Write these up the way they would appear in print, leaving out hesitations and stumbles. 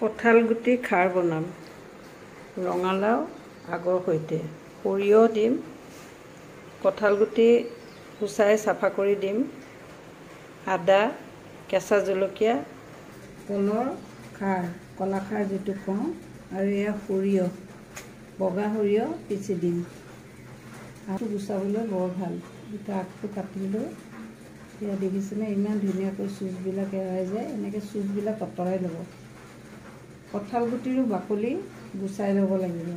কঁঠাল গুটি খাৰ বনাম। ৰঙালাও আগৰ সৈতে সৰিয়হ দিম, কঁঠাল গুটি গুচাই চাফা কৰি দিম, আদা, কেঁচা জলকীয়া, কলৰ খাৰ, কলাখাৰ যিটো কওঁ, আৰু এয়া সৰিয়হ, বগা সৰিয়হ পিচি দিম। আগটো গুচাবলৈ বৰ ভাল। এতিয়া আগটো কাটিলোঁ, এয়া দেখিছেনে ইমান ধুনীয়াকৈ চুচবিলাক এৰাই যায়। এনেকৈ চুচবিলাক আঁতৰাই ল'ব। কঁঠাল গুটিৰো বাকলি গুচাই ল'ব লাগিব।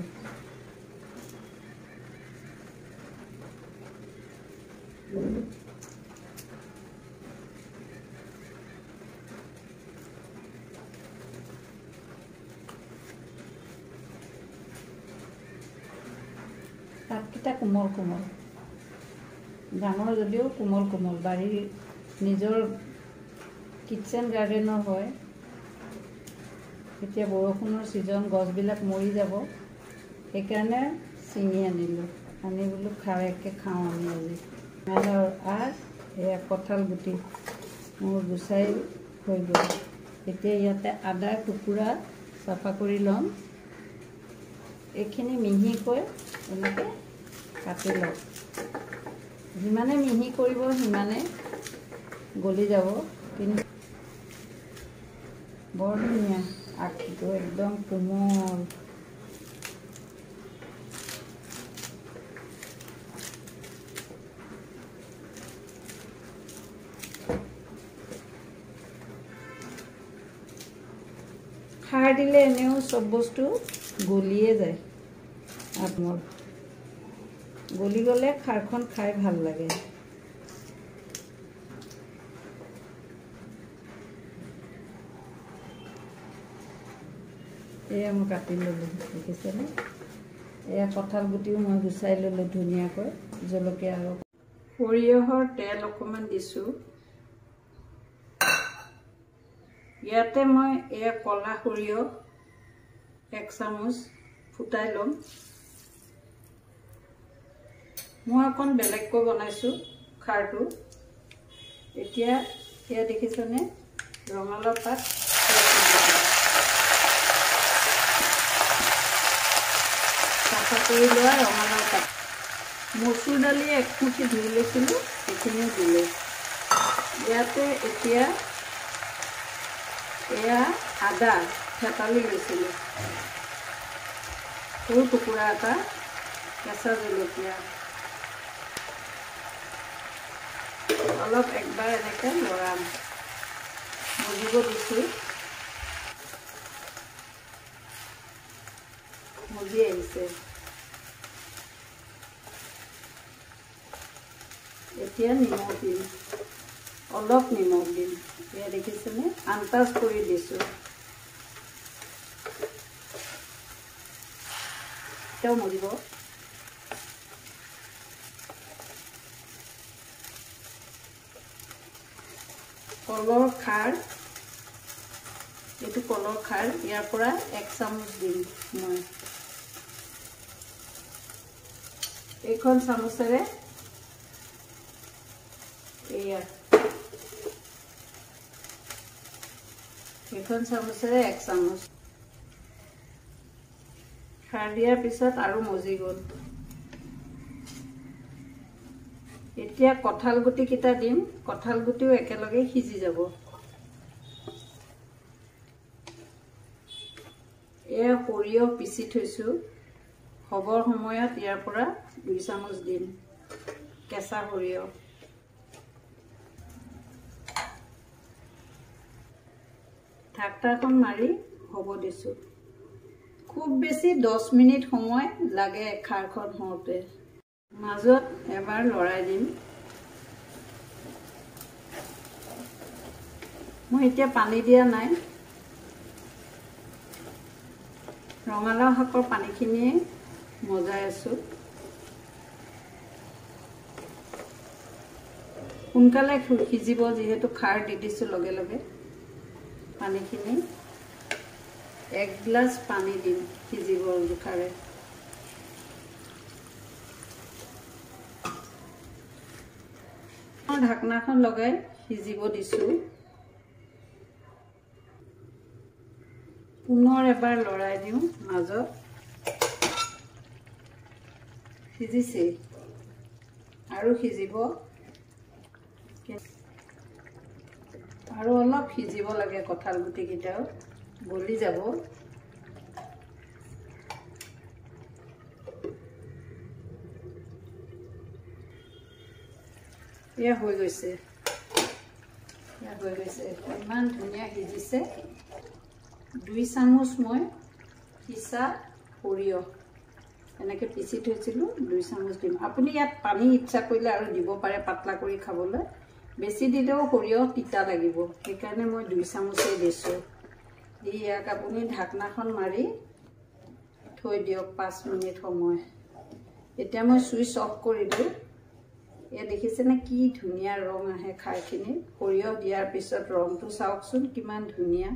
পাতকেইটা কোমল কোমল, ডাঙৰ যদিও কোমল কোমল, বাৰীৰ নিজৰ কিটচেন গাৰ্ডেনৰ হয়। এতিয়া বৰষুণৰ ছিজন, গছবিলাক মৰি যাব, সেইকাৰণে ছিঙি আনিলোঁ। আনি বোলো খাৰকৈ খাওঁ আমি আজি। ৰঙালাওৰ আগ, এয়া কঁঠাল গুটি মোৰ গুচাই হৈ গ'ল। এতিয়া ইয়াতে আদা টুকুৰা চাফা কৰি ল'ম। এইখিনি মিহিকৈ এনেকৈ কাটি লওক। যিমানে মিহি কৰিব সিমানে গলি যাব। কিন্তু বৰ ধুনীয়া, আগটো একদম কোমল। খাৰ দিলে এনেও চব বস্তু গলিয়ে যায়। আত্মৰ গলি গ'লে খাৰখন খাই ভাল লাগে। এয়া মই কাটি ল'লোঁ, দেখিছেনে? এয়া কঁঠাল গুটিও মই গুচাই ল'লোঁ ধুনীয়াকৈ। জলকীয়া আৰু সৰিয়হৰ তেল অকণমান দিছোঁ। ইয়াতে মই এয়া ক'লা সৰিয়হ 1 চামুচ ফুটাই ল'ম। মই অকণ বেলেগকৈ বনাইছোঁ খাৰটো। এতিয়া এয়া দেখিছেনে ৰঙালাও পাত, চাফা কৰি লোৱা ৰঙালাও পাত। মচুৰ দালি 1 মুঠি ধুই লৈছিলোঁ, সেইখিনিও দিলোঁ। ইয়াতে এতিয়া এয়া আদা থেতালি লৈছিলোঁ, সৰু টুকুৰা এটা, কেঁচা জলকীয়া অলপ একবাৰ এনেকৈ লৰাম, মজিব দিছোঁ। মজি আহিছে। এতিয়া নিমখ দিম, অলপ নিমখ দিম। এয়া দেখিছেনে আন্দাজ কৰি দিছোঁ। এতিয়াও মজিব। কলৰ খাৰ, এইটো কলৰ খাৰ, ইয়াৰ পৰা 1 চামুচ দিম মই। এইখন চামুচেৰে এয়া, এইখন চামুচেৰে 1 চামুচ। খাৰ দিয়াৰ পিছত আৰু মজি গ'ল। এতিয়া কঁঠাল গুটিকেইটা দিম। কঁঠাল গুটিও একেলগে সিজি যাব। এয়া সৰিয়হ পিচি থৈছোঁ, হ'বৰ সময়ত ইয়াৰ পৰা 2 চামুচ দিম, কেঁচা সৰিয়হ। ঢাকনাখন মাৰি হ'ব দিছোঁ। খুব বেছি 10 মিনিট সময় লাগে খাৰখন হওঁতে। মাজত এবাৰ লৰাই দিম। মই এতিয়া পানী দিয়া নাই। ৰঙালাও শাকৰ পানীখিনিয়ে মজাই আছোঁ। সোনকালে সিজিব, যিহেতু খাৰ দি দিছোঁ লগে লগে। পানীখিনি 1 গ্লাছ পানী দিম, সিজিব জোখাৰে। ঢাকনাখন লগাই সিজিব দিছোঁ। পুনৰ এবাৰ লৰাই দিওঁ মাজত সিজিছে আৰু সিজিব আৰু অলপ সিজিব লাগে কঁঠাল গুটিকেইটাও গলি যাব এয়া হৈ গৈছে ইমান ধুনীয়া সিজিছে 2 চামুচ মই পিছা সৰিয়হ এনেকৈ পিছি থৈছিলোঁ 2 চামুচ দিম আপুনি ইয়াত পানী ইচ্ছা কৰিলে আৰু দিব পাৰে পাতলা কৰি খাবলৈ বেছি দিলেও সৰিয়হ তিতা লাগিব সেইকাৰণে মই 2 চামুচেই দিছোঁ দি ইয়াক আপুনি ঢাকনাখন মাৰি থৈ দিয়ক 5 মিনিট সময় এতিয়া মই সুইচ অফ কৰি দিওঁ এয়া দেখিছেনে কি ধুনীয়া ৰং আহে খাৰখিনি সৰিয়হ দিয়াৰ পিছত ৰংটো চাওকচোন কিমান ধুনীয়া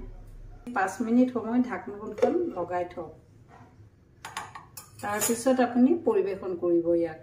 5 মিনিট সময় ঢাকনাখন লগাই থওক তাৰ পিছত আপুনি পৰিবেশন কৰিব ইয়াক